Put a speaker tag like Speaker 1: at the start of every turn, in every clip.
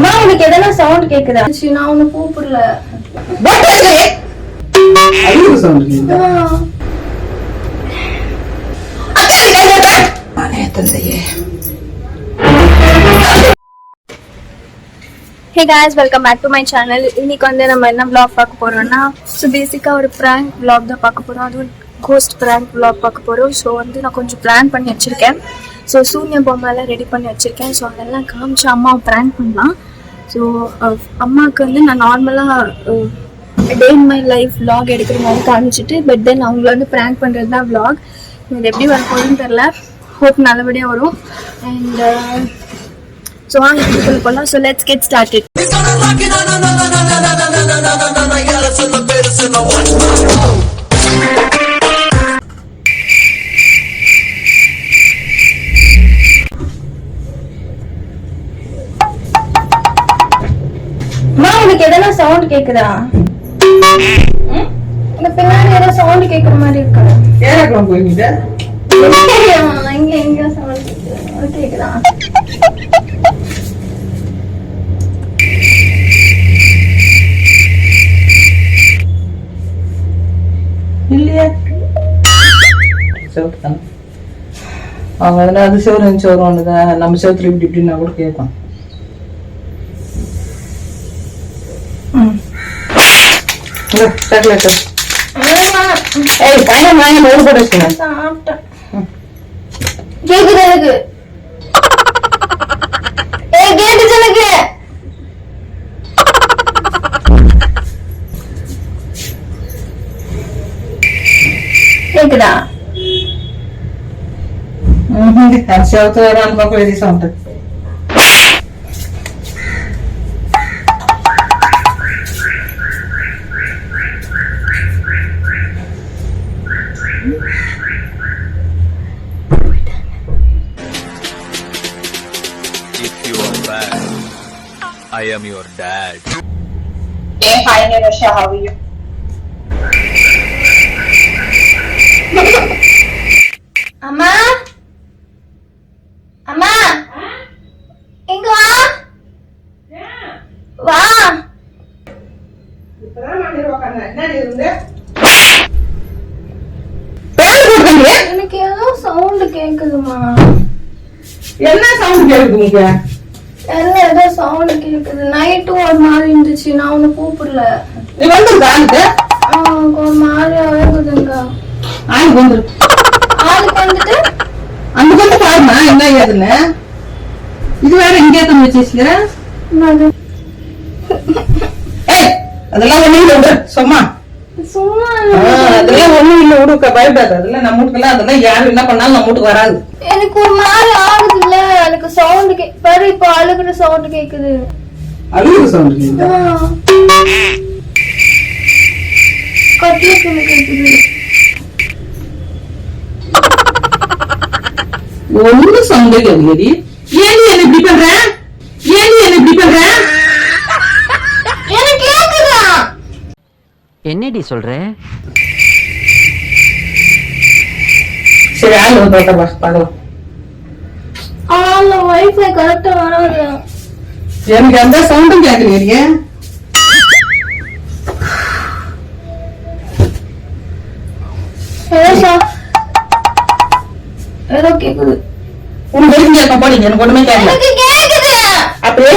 Speaker 1: மா உனக்கு எதனா சவுண்ட் கேக்குதா? நான் உன்னை கூப்பிடல.
Speaker 2: அழுகு சவுண்ட் கேக்குதா?
Speaker 1: Hey guys, welcome back to my channel. இன்னைக்கு வந்து நம்ம என்ன vlog பார்க்க போறோம்னா பேசிக்கா ஒரு prank vlog தான் பார்க்க போறோம். அது கோஸ்ட் prank vlog பார்க்க போறோம். ஸோ வந்து நான் கொஞ்சம் பிளான் பண்ணி வச்சிருக்கேன். ஸோ சூன்ய பொம்மைலாம் ரெடி பண்ணி வச்சிருக்கேன். ஸோ அதெல்லாம் காமிச்சு அம்மாவை prank பண்ணலாம். ஸோ அம்மாவுக்கு வந்து நான் நார்மலாக டே இன் மை லைஃப் vlog எடுக்கிற மாதிரி காமிச்சிட்டு பட் தென் அவங்கள வந்து prank பண்ணுறது தான் vlog. இது எப்படி வர போகுதுன்னு தெரில. ஹோப் நல்லபடியாக வரும். அண்ட் ஸோ வாங்க வீட்டுக்குள்ள போகலாம். So let's get started. உனக்கு எதனா சவுண்ட் கேக்குதா? இந்த பின்னாடி ஏதோ சவுண்ட் கேக்குற மாதிரி இருக்கு.
Speaker 2: ஏறக்கலாம் போயிட்ட
Speaker 1: இங்க எங்க சவுண்ட் கேக்குதா?
Speaker 2: இல்லையா? சவுண்ட் அவங்க அதில் அது சோறு சோறு ஒன்றுதான். நம்ம சவுத்துல இப்படி இப்படின்னா கூட கேட்கும்.
Speaker 1: கேக்குதா?
Speaker 2: செவத்து வர அந்த பக்கம் எழுதி sound.
Speaker 3: If you are bad, I am your dad.
Speaker 4: Hey, hi Nirosha, how are you?
Speaker 1: அம்மா அம்மா எங்க வா வா. எனக்கு ஏதோ சவுண்ட் கேக்குதுமா.
Speaker 2: என்ன சவுண்ட் கேக்குது? உங்க
Speaker 1: ஏதோ சவுண்ட் கேக்குது. நைட்டும் ஒரு மாதிரி இருந்துச்சு. நான் உன்னை கூப்பிடல.
Speaker 2: நீ வந்துருக்கா?
Speaker 1: ஒரு மாதிரியாவே இருக்குதுங்க.
Speaker 2: ஆளுக்கு வந்துரு.
Speaker 1: ஆளுக்கு வந்துட்டு
Speaker 2: அந்த வந்து பாருமா என்ன ஏதுன்னு. இது வேற இங்கே தான் வச்சிருக்கிற. அதெல்லாம் ஒண்ணும் இல்ல விடு. சும்மா
Speaker 1: சும்மா
Speaker 2: அதெல்லாம் ஒண்ணும் இல்ல விடுக்க. பயப்படாது. அதெல்லாம் நம்ம வீட்டுக்கெல்லாம் அதெல்லாம் யாரு என்ன பண்ணாலும் நம்ம வீட்டுக்கு வராது.
Speaker 1: எனக்கு ஒரு மாதிரி ஆகுது இல்ல. எனக்கு சவுண்ட் பாரு. இப்ப அழுகுற சவுண்ட் கேக்குது.
Speaker 2: அழுகுற சவுண்ட் கேக்குதா?
Speaker 1: கட்டில கேக்குது.
Speaker 2: ஒண்ணு சவுண்ட் கேக்குது. ஏன் என்ன இப்படி பண்ற? ஏன் என்ன இப்படி பண்ற?
Speaker 1: எனக்கு கேக்குதா?
Speaker 5: என்னடி சொல்ற?
Speaker 2: சரி ஆளு வந்து பார்க்கலாம்.
Speaker 1: வைஃபை கரெக்டா வராது.
Speaker 2: எனக்கு அந்த சவுண்டும் கேக்குறீங்க.
Speaker 1: ஏதோ கேக்குது.
Speaker 2: உனக்கு எதுவும் கேட்க போறீங்க? எனக்கு ஒண்ணுமே கேட்கல. அப்படியே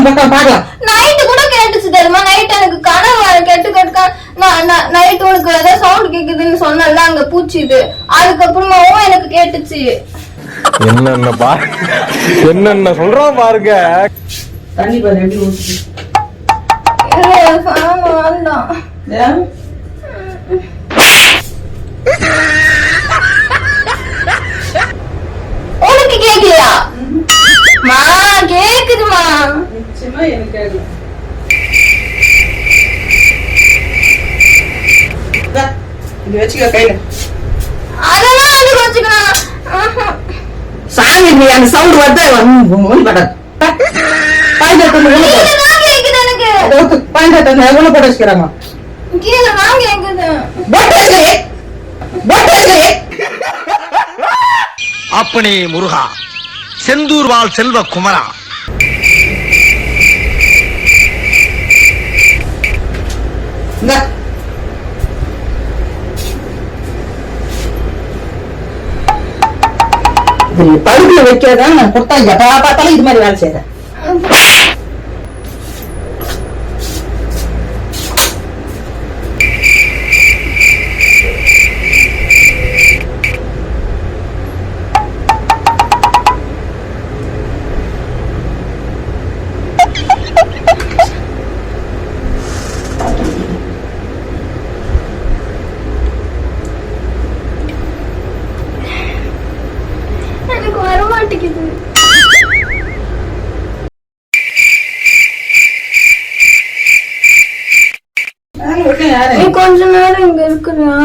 Speaker 2: பக்கம் பாக்கலாம்.
Speaker 1: நைட்டு கூட கேட்டுச்சு தெரியுமா? நைட் எனக்கு கனவு கெட்டு நைட் உனக்கு ஏதோ சவுண்ட் கேக்குதுன்னு சொன்னல அங்க பூச்சிது. அதுக்கப்புறமாவும் எனக்கு கேட்டுச்சு.
Speaker 3: என்னென்ன சொல்றான் பாருங்க.
Speaker 2: தண்ணி பாரு எப்படி ஊத்துது.
Speaker 1: வேண்டாம். உனக்கு கேக்கலையா? மா கேக்குதுமா.
Speaker 2: நிச்சயமா எனக்கு கேட்கல. இது வச்சுக்க கையில.
Speaker 1: அதெல்லாம் அது வச்சுக்கலாம்.
Speaker 2: சாமி நீ அந்த சவுண்ட் வந்து படாது.
Speaker 1: கேக்குது எனக்கு.
Speaker 2: எவ்வளவு போட வச்சுக்கிறாங்க?
Speaker 1: கீழே தான் கேக்குது.
Speaker 3: அப்பனே முருகா, செந்தூர் வாழ் செல்வ குமரா.
Speaker 2: இந்த பழுப்புல வைக்கிறதான் நான் கொடுத்தா எப்பா பார்த்தாலும் இது மாதிரி வேலை செய்யறேன்.
Speaker 1: எனக்கு வர மாட்டேங்குது. நீ கொஞ்ச நேரம் இங்க இருக்கிறியா?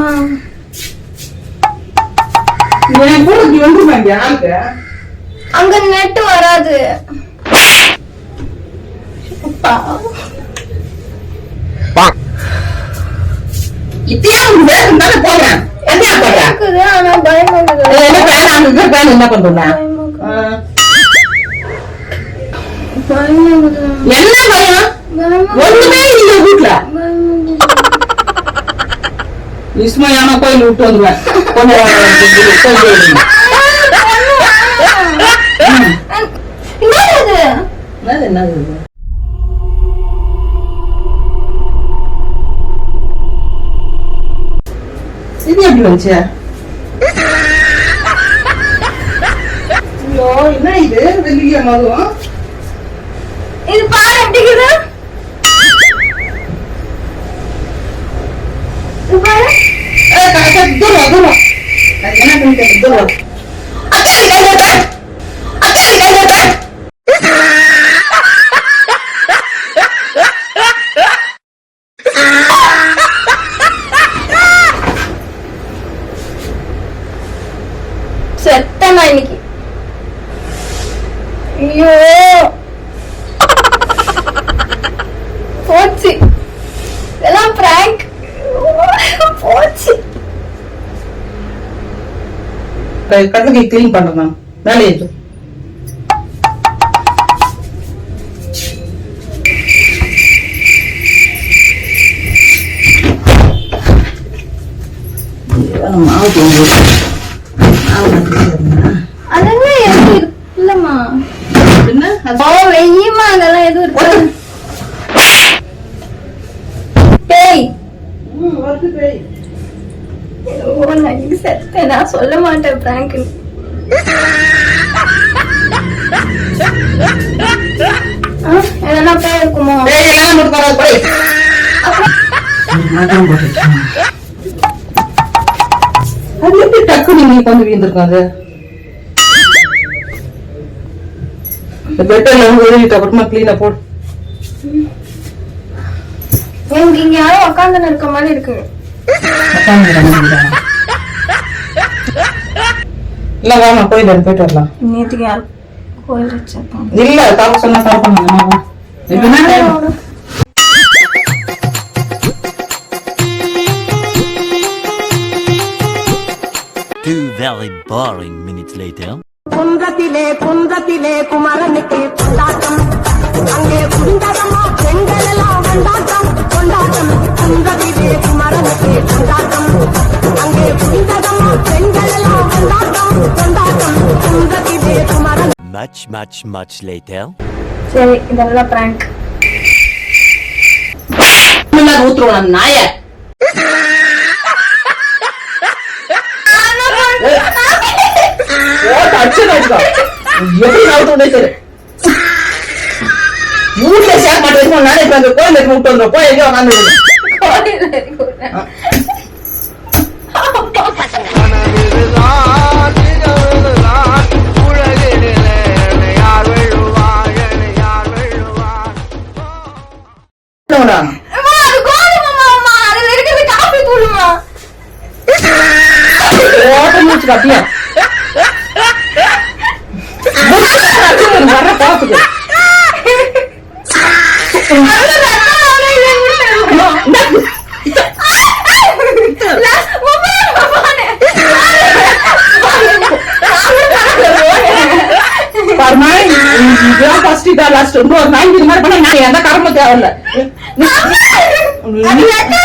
Speaker 2: என் கூட இப்படி வந்துருவாங்க ஆளுக்கு.
Speaker 1: அங்க நெட் வராது.
Speaker 2: இப்பயே உனக்கு வேகம் தானே போடுறேன். என்ன போடுறேன்?
Speaker 1: இருக்குது, ஆனா பயமா இருக்குது.
Speaker 2: என்ன வேலை அங்க வேலை என்ன பண்றேன்?
Speaker 1: பயமா இருக்குது.
Speaker 2: என்ன பயம்? ஒண்ணுமே இல்ல வீட்டுல. விஸ்மயான கோயில் விட்டு வந்துருவேன். என்னது இது எப்படி வந்துச்சு? ஐயோ என்ன இது வெள்ளிய மதுவும்
Speaker 1: இது பாரு எப்படி இருக்குது. இது பாரு.
Speaker 2: தூரம் தூரம் என்ன பண்ணிட்டு தூரம்
Speaker 1: செத்தனா இன்னைக்கு. ஐயோ போச்சு, இதெல்லாம் பிராங்க் போச்சு.
Speaker 2: கட்டுக்கை கிளீன் பண்றேன் வேலையை
Speaker 1: அதெல்லாம் எதுவும் இல்லம்மா. வெய்யமா அதெல்லாம் எதுவும் இருக்காது. பேய் நான் செத்தேன். நான் சொல்ல மாட்டேன் பிராங்க். எதனா பேய் இருக்குமோ?
Speaker 2: அது எப்படி டக்கு நீங்க கொஞ்சம் வீந்திருக்காது பெட்டர்ல எழுதிட்டு அப்புறமா கிளீனா போடு.
Speaker 1: எனக்கு இங்க யாரும் உட்காந்து இருக்க மாதிரி இருக்கு.
Speaker 2: இல்ல வாமா கோயில் போயிட்டு வரலாம்.
Speaker 1: நேற்றுக்கு யாரும் கோயில் வச்சிருப்பாங்க.
Speaker 2: இல்ல தாக்க சொன்னா கால் பண்ணுங்க.
Speaker 3: Two very boring minutes later.
Speaker 6: குன்றத்திலே குமரனுக்கு கொண்டாட்டம், அங்கே குண்டதமா பெண்கள் எல்லாம் கொண்டாட்டம் கொண்டாட்டம். குன்றத்திலே குமரனுக்கு கொண்டாட்டம், அங்கே குண்டதமா பெண்கள் எல்லாம் கொண்டாட்டம் கொண்டாட்டம். குன்றத்திலே குமரன்.
Speaker 3: Much later.
Speaker 1: சரி, இதெல்லாம் பிராங்க்.
Speaker 2: ஊத்துருவோம் நாய. எப்படி நவுத்து சரி வீட்டுல சேர மாட்டேன். நானே இப்ப அந்த கோயில விட்டு வந்துடும். போய் எங்க உட்காந்து அப்படியா பாத்துக்க. இதான் லாஸ்ட். இன்னொரு நாய்க்கு இது மாதிரி பண்ணா நான் எந்த காரணமும் தேவையில்ல.
Speaker 1: அது எத்தனை